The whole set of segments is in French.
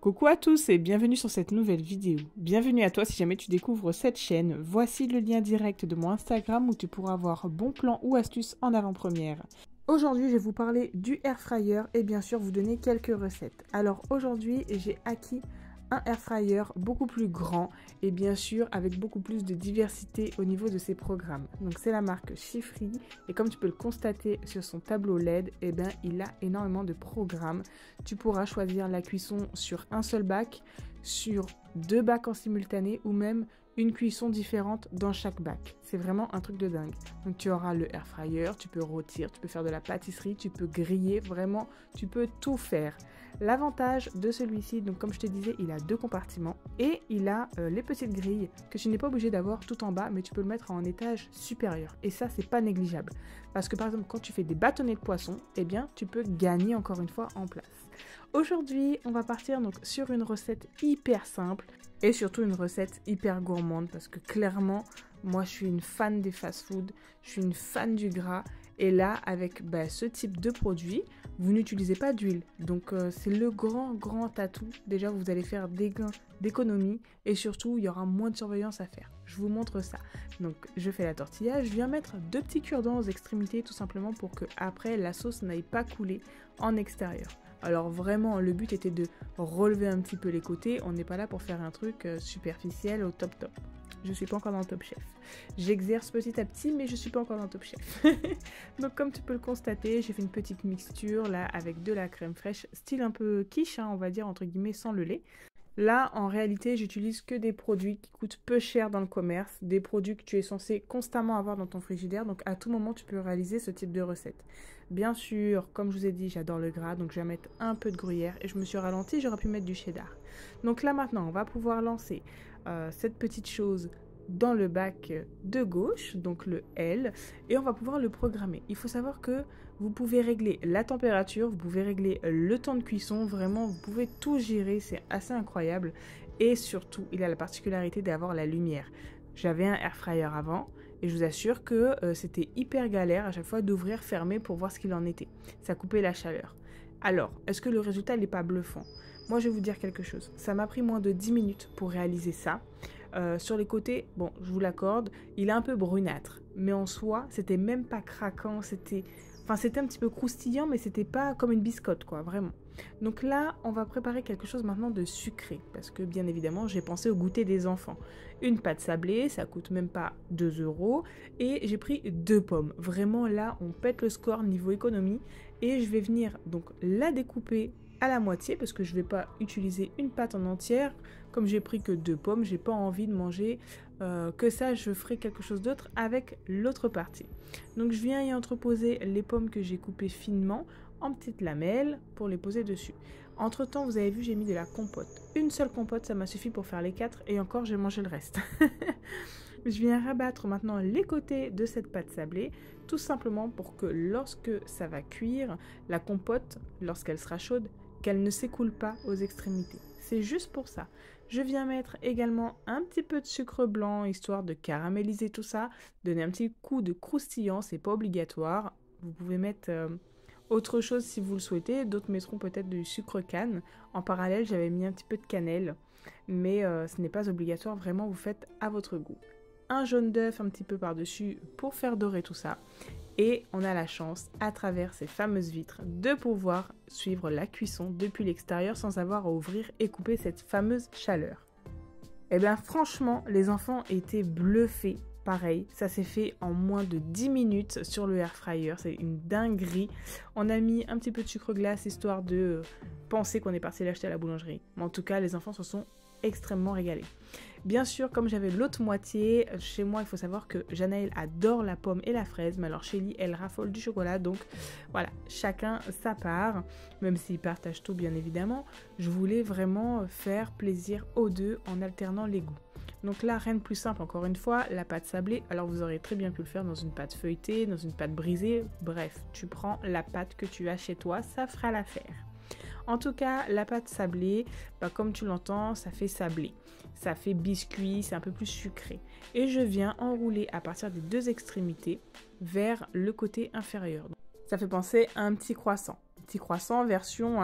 Coucou à tous et bienvenue sur cette nouvelle vidéo. Bienvenue à toi si jamais tu découvres cette chaîne. Voici le lien direct de mon Instagram où tu pourras avoir bons plans ou astuces en avant-première. Aujourd'hui, je vais vous parler du air fryer et bien sûr vous donner quelques recettes. Alors aujourd'hui, j'ai acquis un air fryer beaucoup plus grand et bien sûr avec beaucoup plus de diversité au niveau de ses programmes. Donc c'est la marque Chiffry et comme tu peux le constater sur son tableau LED, il a énormément de programmes. Tu pourras choisir la cuisson sur un seul bac, sur deux bacs en simultané ou même une cuisson différente dans chaque bac. C'est vraiment un truc de dingue. Donc tu auras le air fryer, tu peux rôtir, tu peux faire de la pâtisserie, tu peux griller, vraiment tu peux tout faire. L'avantage de celui-ci, donc comme je te disais, il a deux compartiments et il a les petites grilles que tu n'es pas obligé d'avoir tout en bas, mais tu peux le mettre en étage supérieur. Et ça, c'est pas négligeable. Parce que par exemple, quand tu fais des bâtonnets de poisson, tu peux gagner encore une fois en place. Aujourd'hui, on va partir donc sur une recette hyper simple et surtout une recette hyper gourmande parce que clairement, moi je suis une fan des fast-food, je suis une fan du gras et là avec ce type de produit, vous n'utilisez pas d'huile. Donc c'est le grand atout. Déjà vous allez faire des gains d'économie et surtout il y aura moins de surveillance à faire. Je vous montre ça. Donc je fais la tortilla, je viens mettre 2 petits cure-dents aux extrémités tout simplement pour que après la sauce n'aille pas couler en extérieur. Alors vraiment, le but était de relever un petit peu les côtés. On n'est pas là pour faire un truc superficiel au top. Je ne suis pas encore dans le Top Chef. J'exerce petit à petit, mais je ne suis pas encore dans le Top Chef. Donc comme tu peux le constater, j'ai fait une petite mixture là avec de la crème fraîche, style un peu quiche, on va dire entre guillemets, sans le lait. Là, en réalité, j'utilise que des produits qui coûtent peu cher dans le commerce, des produits que tu es censé constamment avoir dans ton frigidaire, donc à tout moment, tu peux réaliser ce type de recette. Bien sûr, comme je vous ai dit, j'adore le gras, donc je vais mettre un peu de gruyère et je me suis ralentie, j'aurais pu mettre du cheddar. Donc là, maintenant, on va pouvoir lancer cette petite chose dans le bac de gauche, donc le L, et on va pouvoir le programmer. Il faut savoir que vous pouvez régler la température, vous pouvez régler le temps de cuisson, vraiment vous pouvez tout gérer, c'est assez incroyable. Et surtout, il a la particularité d'avoir la lumière. J'avais un air fryer avant et je vous assure que c'était hyper galère à chaque fois d'ouvrir, fermer pour voir ce qu'il en était. Ça coupait la chaleur. Alors, est-ce que le résultat n'est pas bluffant? Moi, je vais vous dire quelque chose. Ça m'a pris moins de 10 minutes pour réaliser ça. Sur les côtés, bon, je vous l'accorde, il est un peu brunâtre. Mais en soi, c'était même pas craquant, c'était un petit peu croustillant, mais c'était pas comme une biscotte, quoi, vraiment. Donc là, on va préparer quelque chose maintenant de sucré, parce que bien évidemment, j'ai pensé au goûter des enfants. Une pâte sablée, ça coûte même pas 2 €, et j'ai pris 2 pommes. Vraiment là, on pète le score niveau économie, et je vais venir donc la découper à la moitié, parce que je vais pas utiliser une pâte en entière. Comme j'ai pris que 2 pommes, j'ai pas envie de manger que ça, je ferai quelque chose d'autre avec l'autre partie. Donc je viens y entreposer les pommes que j'ai coupées finement en petites lamelles pour les poser dessus. Entre temps, vous avez vu, j'ai mis de la compote. Une seule compote, ça m'a suffi pour faire les 4 et encore j'ai mangé le reste. Je viens rabattre maintenant les côtés de cette pâte sablée, tout simplement pour que lorsque ça va cuire, la compote, lorsqu'elle sera chaude, qu'elle ne s'écoule pas aux extrémités. C'est juste pour ça. Je viens mettre également un petit peu de sucre blanc, histoire de caraméliser tout ça, donner un petit coup de croustillant, c'est pas obligatoire. Vous pouvez mettre autre chose si vous le souhaitez, d'autres mettront peut-être du sucre canne. En parallèle, j'avais mis un petit peu de cannelle, mais ce n'est pas obligatoire, vraiment vous faites à votre goût. Un jaune d'œuf un petit peu par-dessus pour faire dorer tout ça. Et on a la chance, à travers ces fameuses vitres, de pouvoir suivre la cuisson depuis l'extérieur sans avoir à ouvrir et couper cette fameuse chaleur. Et bien franchement, les enfants étaient bluffés. Pareil, ça s'est fait en moins de 10 minutes sur le air fryer, c'est une dinguerie. On a mis un petit peu de sucre glace histoire de penser qu'on est parti l'acheter à la boulangerie. Mais en tout cas, les enfants se sont extrêmement régalés. Bien sûr, comme j'avais l'autre moitié, chez moi, il faut savoir que Janaël adore la pomme et la fraise, mais alors Shelly, elle raffole du chocolat, donc voilà, chacun sa part, même s'ils partagent tout, bien évidemment. Je voulais vraiment faire plaisir aux deux en alternant les goûts. Donc là, rien de plus simple, encore une fois, la pâte sablée. Alors vous aurez très bien pu le faire dans une pâte feuilletée, dans une pâte brisée. Bref, tu prends la pâte que tu as chez toi, ça fera l'affaire. En tout cas, la pâte sablée, comme tu l'entends, ça fait sablé. Ça fait biscuit, c'est un peu plus sucré. Et je viens enrouler à partir des 2 extrémités vers le côté inférieur. Ça fait penser à un petit croissant. petits croissants version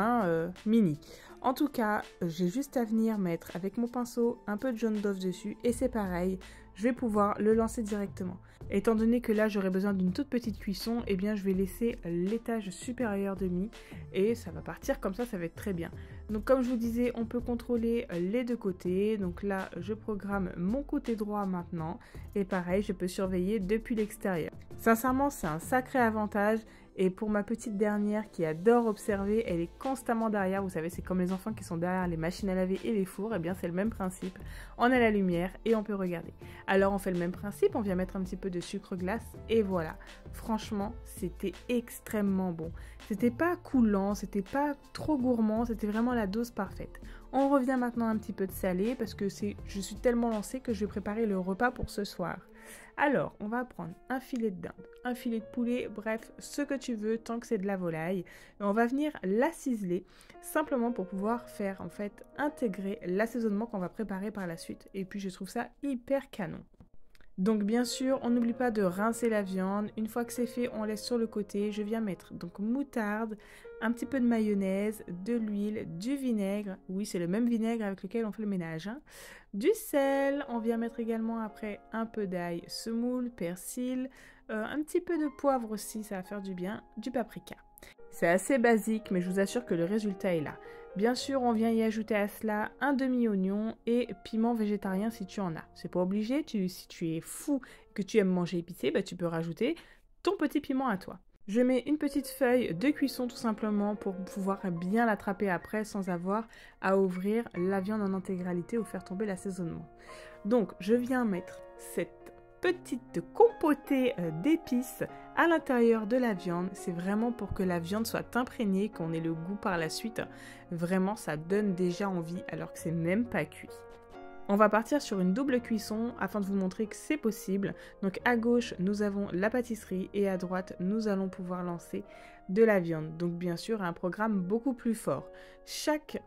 mini. En tout cas, j'ai juste à venir mettre avec mon pinceau un peu de jaune d'œuf dessus et c'est pareil, je vais pouvoir le lancer directement. Étant donné que là j'aurai besoin d'une toute petite cuisson, eh bien je vais laisser l'étage supérieur de mie et ça va partir comme ça va être très bien. Donc comme je vous disais, on peut contrôler les deux côtés. Donc là je programme mon côté droit maintenant et pareil je peux surveiller depuis l'extérieur. Sincèrement c'est un sacré avantage. Et pour ma petite dernière qui adore observer, elle est constamment derrière. Vous savez, c'est comme les enfants qui sont derrière les machines à laver et les fours. Eh bien, c'est le même principe. On a la lumière et on peut regarder. Alors, on fait le même principe. On vient mettre un petit peu de sucre glace et voilà. Franchement, c'était extrêmement bon. C'était pas coulant, c'était pas trop gourmand. C'était vraiment la dose parfaite. On revient maintenant un petit peu de salé parce que je suis tellement lancée que je vais préparer le repas pour ce soir. Alors, on va prendre un filet de dinde, un filet de poulet, bref, ce que tu veux tant que c'est de la volaille. Et on va venir la ciseler simplement pour pouvoir faire en fait intégrer l'assaisonnement qu'on va préparer par la suite. Et puis je trouve ça hyper canon. Donc bien sûr, on n'oublie pas de rincer la viande. Une fois que c'est fait, on laisse sur le côté. Je viens mettre donc moutarde, un petit peu de mayonnaise, de l'huile, du vinaigre. Oui, c'est le même vinaigre avec lequel on fait le ménage. Du sel. On vient mettre également après un peu d'ail semoule, persil, un petit peu de poivre aussi, ça va faire du bien, du paprika. C'est assez basique, mais je vous assure que le résultat est là. Bien sûr, on vient y ajouter à cela un demi-oignon et piment végétarien si tu en as. C'est pas obligé, si tu es fou et que tu aimes manger épicé, bah, tu peux rajouter ton petit piment à toi. Je mets une petite feuille de cuisson tout simplement pour pouvoir bien l'attraper après sans avoir à ouvrir la viande en intégralité ou faire tomber l'assaisonnement. Donc, je viens mettre cette petite compotée d'épices à l'intérieur de la viande. C'est vraiment pour que la viande soit imprégnée, qu'on ait le goût par la suite. Vraiment, ça donne déjà envie alors que c'est même pas cuit. On va partir sur une double cuisson afin de vous montrer que c'est possible. Donc à gauche, nous avons la pâtisserie et à droite, nous allons pouvoir lancer de la viande. Donc bien sûr, un programme beaucoup plus fort. Chaque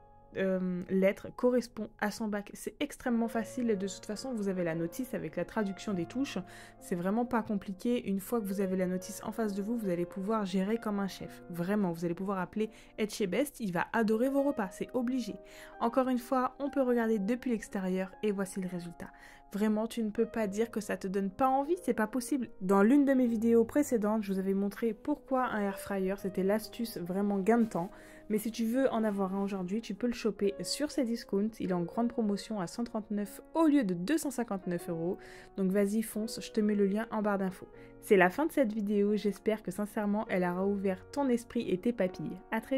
lettre correspond à son bac. C'est extrêmement facile et de toute façon vous avez la notice avec la traduction des touches. C'est vraiment pas compliqué. Une fois que vous avez la notice en face de vous, vous allez pouvoir gérer comme un chef. Vraiment, vous allez pouvoir appeler Etchebest. Il va adorer vos repas, c'est obligé. Encore une fois, on peut regarder depuis l'extérieur et voici le résultat. Vraiment, tu ne peux pas dire que ça te donne pas envie, c'est pas possible. Dans l'une de mes vidéos précédentes, je vous avais montré pourquoi un air fryer, c'était l'astuce vraiment gain de temps. Mais si tu veux en avoir un aujourd'hui, tu peux le choper sur ces discounts. Il est en grande promotion à 139 au lieu de 259 €. Donc vas-y, fonce, je te mets le lien en barre d'infos. C'est la fin de cette vidéo, j'espère que sincèrement, elle aura ouvert ton esprit et tes papilles. À très vite.